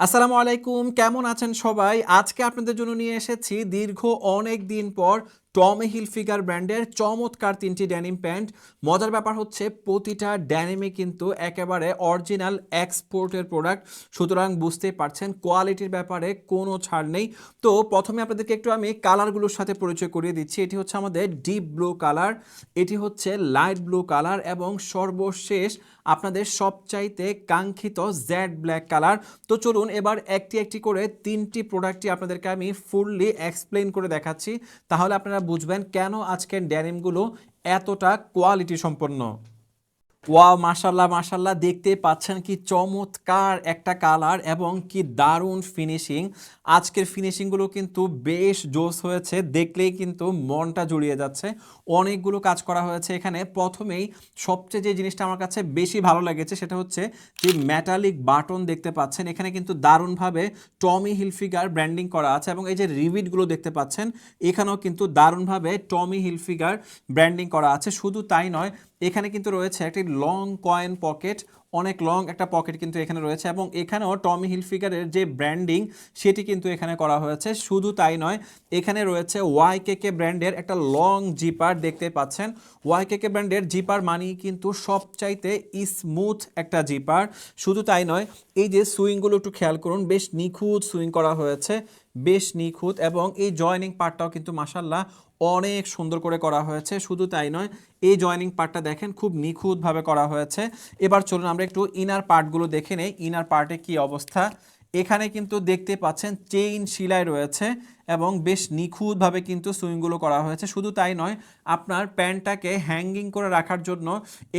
আসসালামু আলাইকুম, কেমন আছেন সবাই? আজকে আপনাদের জন্য নিয়ে এসেছি দীর্ঘ অনেক দিন পর টমি হিলফিগার ব্র্যান্ডের চমৎকার ৩টি ডেনিম প্যান্ট। মজার ব্যাপার হচ্ছে প্রতিটা ডেনিমই কিন্তু একেবারে অরিজিনাল এক্সপোর্টের প্রোডাক্ট, সুতরাং বুঝতেই পারছেন কোয়ালিটির ব্যাপারে কোনো ছাড় নেই। তো প্রথমে আপনাদেরকে একটু আমি কালারগুলোর সাথে পরিচয় করিয়ে দিচ্ছি। এটি হচ্ছে আমাদের ডিপ ব্লু কালার, এটি হচ্ছে লাইট ব্লু কালার এবং সর্বশেষ আপনাদের সবচাইতে কাঙ্ক্ষিত জেড ব্ল্যাক কালার। তো চলুন এবার একটি একটি করে ৩টি প্রোডাক্টই আপনাদেরকে আমি ফুললি এক্সপ্লেন করে দেখাচ্ছি, তাহলে আপনারা বুঝবেন কেন আজকের ড্যানিমগুলো এতটা কোয়ালিটি সম্পন্ন। ওয়াও, মাশাল্লাহ মাশাল্লাহ, দেখতে পাচ্ছেন কি চমৎকার একটা কালার এবং কি দারুণ ফিনিশিং। আজকের ফিনিশিংগুলো কিন্তু বেশ জোস হয়েছে, দেখলেই কিন্তু মনটা জুড়িয়ে যাচ্ছে। অনেকগুলো কাজ করা হয়েছে এখানে। প্রথমেই সবচেয়ে যে জিনিসটা আমার কাছে বেশি ভালো লেগেছে সেটা হচ্ছে যে মেটালিক বাটন দেখতে পাচ্ছেন, এখানে কিন্তু দারুণভাবে টমি হিলফিগার ব্র্যান্ডিং করা আছে এবং এই যে রিবিটগুলো দেখতে পাচ্ছেন এখানেও কিন্তু দারুণভাবে টমি হিলফিগার ব্র্যান্ডিং করা আছে। শুধু তাই নয়, এখানে কিন্তু রয়েছে একটি লং কয়েন পকেট, অনেক লং একটা পকেট কিন্তু এখানে রয়েছে এবং এখানেও টমি হিলফিগারের যে ব্র্যান্ডিং সেটি কিন্তু এখানে করা হয়েছে। শুধু তাই নয়, এখানে রয়েছে ওয়াইকেকে ব্র্যান্ডের একটা লং জিপার দেখতে পাচ্ছেন। ওয়াইকেকে ব্র্যান্ডের জিপার মানেই কিন্তু সবচাইতে স্মুথ একটা জিপার। শুধু তাই নয়, এই যে সুইংগুলো একটু খেয়াল করুন, বেশ নিখুঁত সুইং করা হয়েছে, বেশ নিখুঁত, এবং এই জয়নিং পার্টটাও কিন্তু মাশাল্লাহ অনেক সুন্দর করে করা হয়েছে। শুধু তাই নয়, এই জয়নিং পার্টটা দেখেন খুব নিখুঁতভাবে করা হয়েছে। এবার চলুন আমরা একটু ইনার পার্টগুলো দেখে নেই, ইনার পার্টে কি অবস্থা। এখানে কিন্তু দেখতে পাচ্ছেন চেইন সেলাই রয়েছে এবং বেশ নিখুঁতভাবে কিন্তু সুইংগুলো করা হয়েছে। শুধু তাই নয়, আপনার প্যান্টটাকে হ্যাঙ্গিং করে রাখার জন্য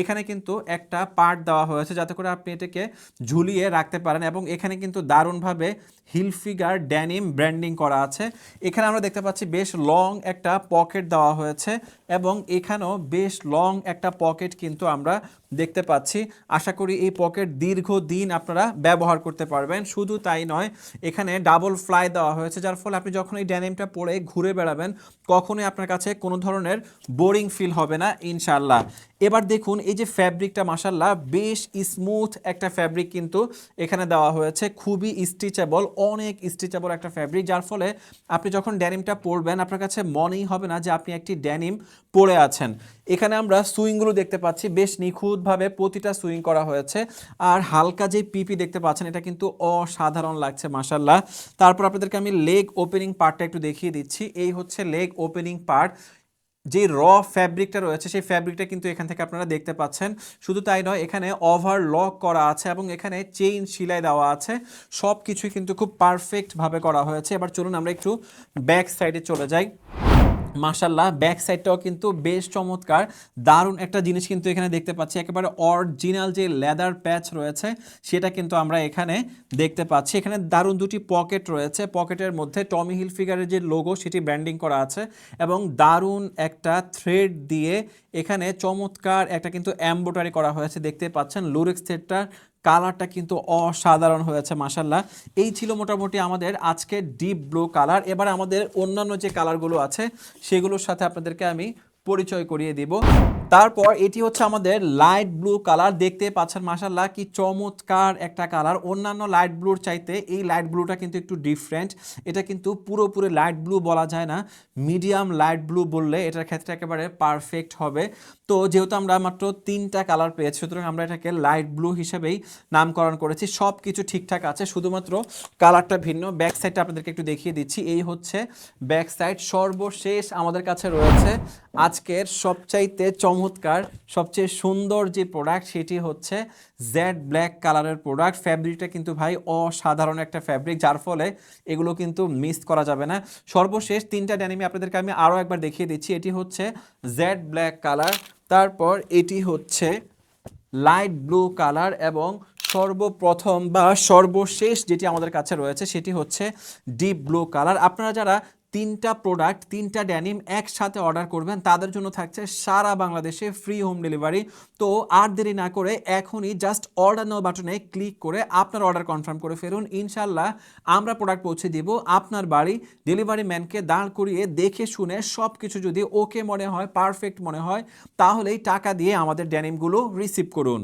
এখানে কিন্তু একটা পার্ট দেওয়া হয়েছে যাতে করে আপনি এটাকে ঝুলিয়ে রাখতে পারেন এবং এখানে কিন্তু দারুণভাবে হিলফিগার ড্যানিম ব্র্যান্ডিং করা আছে। এখানে আমরা দেখতে পাচ্ছি বেশ লং একটা পকেট দেওয়া হয়েছে এবং এখানেও বেশ লং একটা পকেট কিন্তু আমরা দেখতে পাচ্ছি। আশা করি এই পকেট দীর্ঘদিন আপনারা ব্যবহার করতে পারবেন। শুধু তাই নয়, এখানে ডাবল ফ্লাই দেওয়া হয়েছে, যার ফলে আপনি যখন এই ড্যানিমটা পরে ঘুরে বেড়াবেন কখনোই আপনার কাছে কোনো ধরনের বোরিং ফিল হবে না ইনশাআল্লাহ। এবার দেখুন এই যে ফ্যাব্রিকটা, মাশাআল্লাহ বেশ স্মুথ একটা ফ্যাব্রিক কিন্তু এখানে দেওয়া হয়েছে, খুবই স্ট্রেচেবল, অনেক স্ট্রেচেবল একটা ফ্যাব্রিক, যার ফলে আপনি যখন ড্যানিমটা পরবেন আপনার কাছে মনেই হবে না যে আপনি একটি ড্যানিম পরে আছেন। এখানে আমরা সুইংগুলো দেখতে পাচ্ছি, বেশ নিখুঁতভাবে প্রতিটা সুইং করা হয়েছে। আর হালকা যে পিপি দেখতে পাচ্ছেন এটা কিন্তু অসাধারণ লাগছে মাশাআল্লাহ। তারপর আপনাদেরকে আমি লেগ ওপেনিং পার্টটা একটু দেখিয়ে দিচ্ছি। এই হচ্ছে লেগ ওপেনিং পার্ট, যে ফ্যাব্রিকটা রয়েছে সেই ফ্যাব্রিকটা কিন্তু এখান থেকে আপনারা দেখতে পাচ্ছেন। শুধু তাই নয়, এখানে ওভারলক করা আছে এবং এখানে চেইন সেলাই দেওয়া আছে, সব কিছুই কিন্তু খুব পারফেক্টভাবে করা হয়েছে। এবার চলুন আমরা একটু ব্যাক সাইডে চলে যাই। মাশাল্লাহ, ব্যাক সাইডটাও কিন্তু বেশ চমৎকার, দারুণ একটা জিনিস কিন্তু এখানে দেখতে পাচ্ছি। একেবারে অরিজিনাল যে লেদার প্যাচ রয়েছে সেটা কিন্তু আমরা এখানে দেখতে পাচ্ছি। এখানে দারুণ দুটি পকেট রয়েছে, পকেটের মধ্যে টমি হিলফিগারের যে লোগো সেটি ব্র্যান্ডিং করা আছে এবং দারুণ একটা থ্রেড দিয়ে এখানে চমৎকার একটা কিন্তু এমব্রয়ডারি করা হয়েছে দেখতে পাচ্ছেন। লুরেক্স থ্রেডটা কালারটা কিন্তু অসাধারণ হয়েছে মাশাল্লাহ। এই ছিল মোটামুটি আমাদের আজকে ডিপ ব্লু কালার। এবার আমাদের অন্যান্য যে কালারগুলো আছে সেগুলোর সাথে আপনাদেরকে আমি পরিচয় করিয়ে দিব। তারপর এটি হচ্ছে আমাদের লাইট ব্লু কালার, দেখতে পাচ্ছেন মাশাল্লাহ কি চমৎকার একটা কালার। অন্যান্য লাইট ব্লুর চাইতে এই লাইট ব্লুটা কিন্তু একটু ডিফারেন্ট, এটা কিন্তু পুরোপুরি লাইট ব্লু বলা যায় না, মিডিয়াম লাইট ব্লু বললে এটার ক্ষেত্রে একেবারে পারফেক্ট হবে। তো যেহেতু আমরা মাত্র 3টা কালার পেয়েছি, সুতরাং আমরা এটাকে লাইট ব্লু হিসেবেই নামকরণ করেছি। সব কিছু ঠিকঠাক আছে, শুধুমাত্র কালারটা ভিন্ন। ব্যাক সাইডটা আপনাদেরকে একটু দেখিয়ে দিচ্ছি, এই হচ্ছে ব্যাক সাইড। সর্বশেষ আমাদের কাছে রয়েছে আজকের সবচাইতে চমৎকার, সবচেয়ে সুন্দর যে প্রোডাক্ট সেটি হচ্ছে জেড ব্ল্যাক কালারের প্রোডাক্ট। ফ্যাব্রিকটা কিন্তু ভাই অসাধারণ একটা ফ্যাব্রিক, যার ফলে এগুলো কিন্তু মিস করা যাবে না। সর্বশেষ 3টা ড্যানিমি আপনাদেরকে আমি আরও একবার দেখিয়ে দিচ্ছি। এটি হচ্ছে জেড ব্ল্যাক কালার, তারপর এটি হচ্ছে লাইট ব্লু কালার এবং সর্বপ্রথম বা সর্বশেষ যেটি আমাদের কাছে রয়েছে সেটি হচ্ছে ডিপ ব্লু কালার। আপনারা যারা 3টা প্রোডাক্ট 3টা ড্যানিম একসাথে অর্ডার করবেন তাদের জন্য থাকছে সারা বাংলাদেশে ফ্রি হোম ডেলিভারি। তো আর দেরি না করে এখনই জাস্ট অর্ডার নাও বাটনে ক্লিক করে আপনার অর্ডার কনফার্ম করে ফেলুন। ইনশাল্লাহ আমরা প্রোডাক্ট পৌঁছে দিব আপনার বাড়ি। ডেলিভারি ম্যানকে দাঁড় করিয়ে দেখে শুনে সব কিছু যদি ওকে মনে হয়, পারফেক্ট মনে হয়, তাহলেই টাকা দিয়ে আমাদের ড্যানিমগুলো রিসিভ করুন।